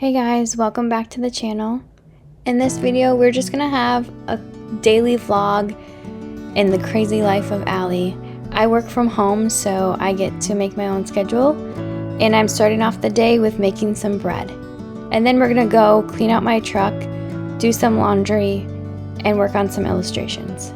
Hey guys, welcome back to the channel. In this video, we're just gonna have a daily vlog in the crazy life of Allie. I work from home, so I get to make my own schedule, and I'm starting off the day with making some bread. And then we're gonna go clean out my truck, do some laundry, and work on some illustrations.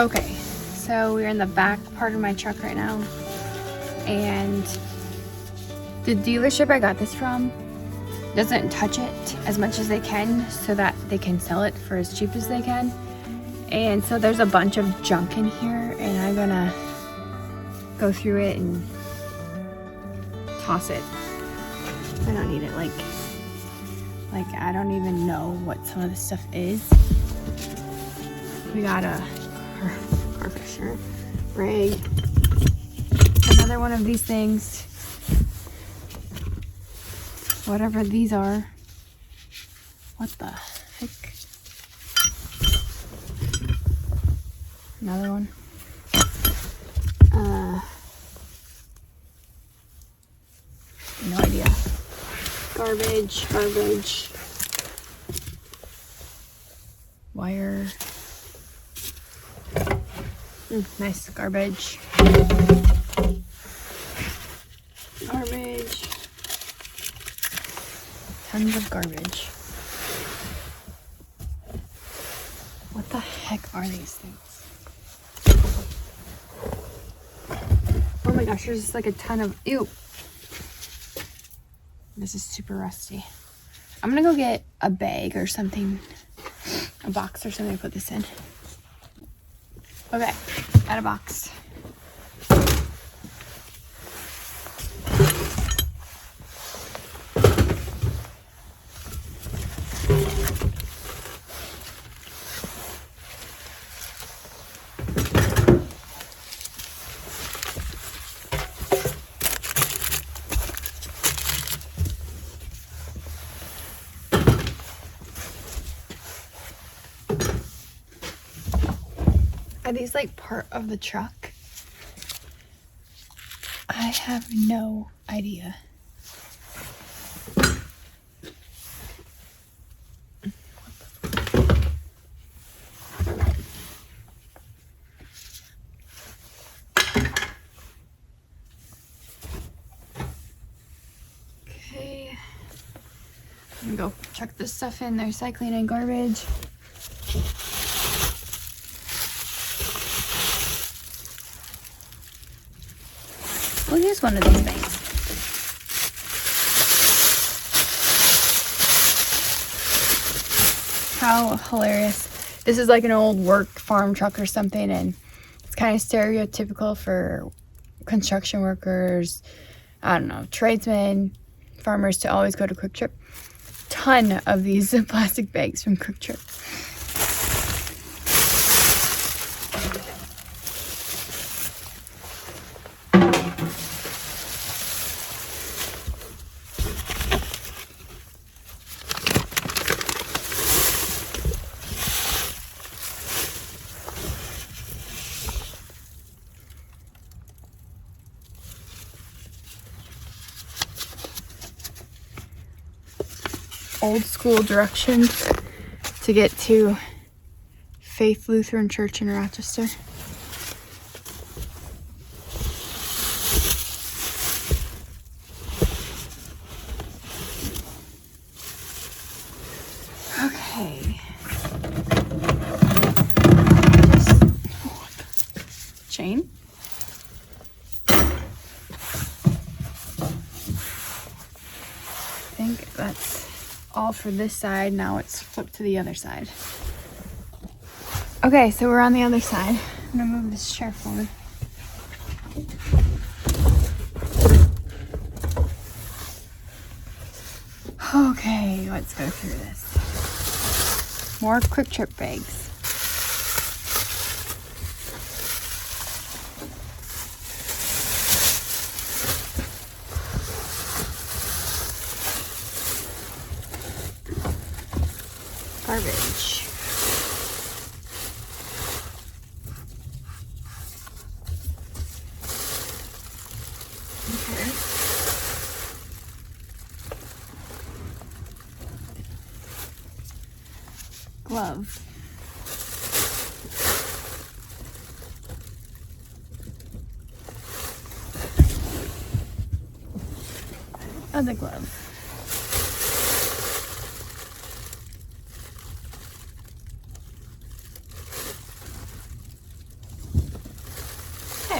Okay, so we're in the back part of my truck right now, and the dealership I got this from doesn't touch it as much as they can so that they can sell it for as cheap as they can. And so there's a bunch of junk in here, and I'm gonna go through it and toss it. I don't need it. Like I don't even know what some of this stuff is. We got a car freshener, rag, another one of these things, whatever these are. What the heck? Another one. No idea. Garbage. Wire. Nice garbage. Tons of garbage. What the heck are these things? Oh my gosh, there's just like a ton of, ew. This is super rusty. I'm gonna go get a bag or something, a box or something to put this in. Okay, got a box. Are these like part of the truck? I have no idea. Okay. I'm gonna go chuck this stuff in the recycling and garbage. We'll use one of these things. How hilarious. This is like an old work farm truck or something, and it's kind of stereotypical for construction workers, I don't know, tradesmen, farmers to always go to Quick Trip. Ton of these plastic bags from Quick Trip. Old school directions to get to Faith Lutheran Church in Rochester. Okay. Chain. I think that's all for this side. Now it's flipped to the other side. Okay, so we're on the other side. I'm gonna move this chair forward. Okay, let's go through this. More Quick Trip bags. Garbage. Okay. Glove. Other glove.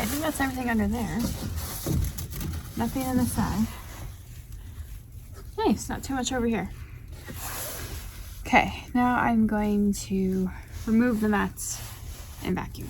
I think that's everything under there. Nothing on the side. Nice, not too much over here. Okay, now I'm going to remove the mats and vacuum.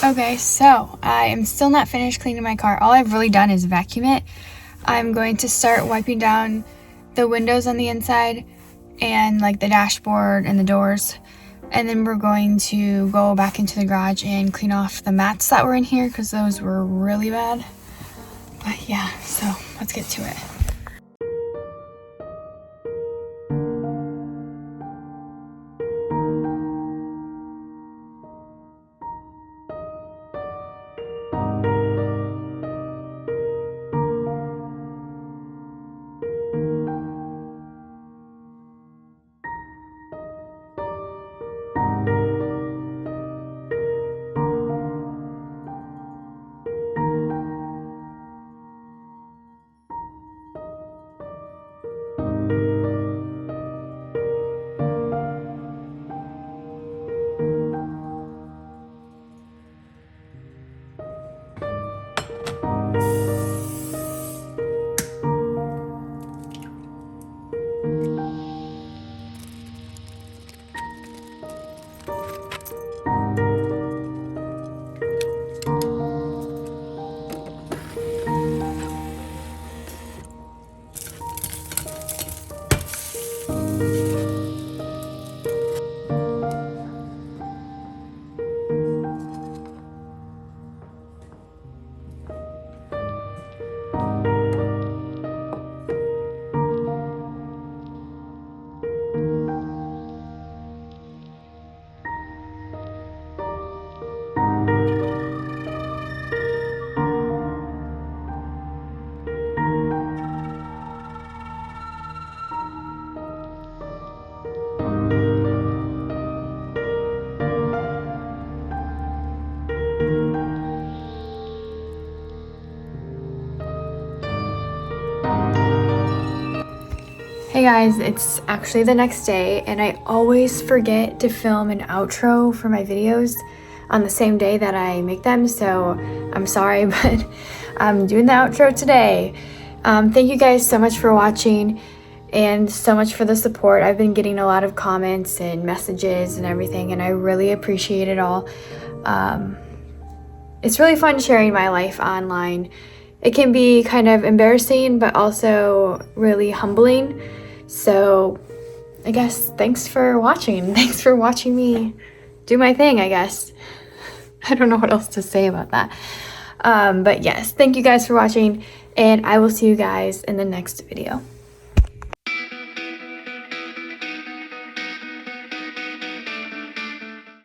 Okay, so I am still not finished cleaning my car. All I've really done is vacuum it. I'm going to start wiping down the windows on the inside and like the dashboard and the doors. And then we're going to go back into the garage and clean off the mats that were in here because those were really bad. But yeah, so let's get to it. Hey guys, it's actually the next day and I always forget to film an outro for my videos on the same day that I make them, so I'm sorry, but I'm doing the outro today. Thank you guys so much for watching and so much for the support. I've been getting a lot of comments and messages and everything, and I really appreciate it all. It's really fun sharing my life online. It can be kind of embarrassing, but also really humbling. So I guess thanks for watching. Thanks for watching me do my thing, I guess. I don't know what else to say about that. But yes, thank you guys for watching, and I will see you guys in the next video.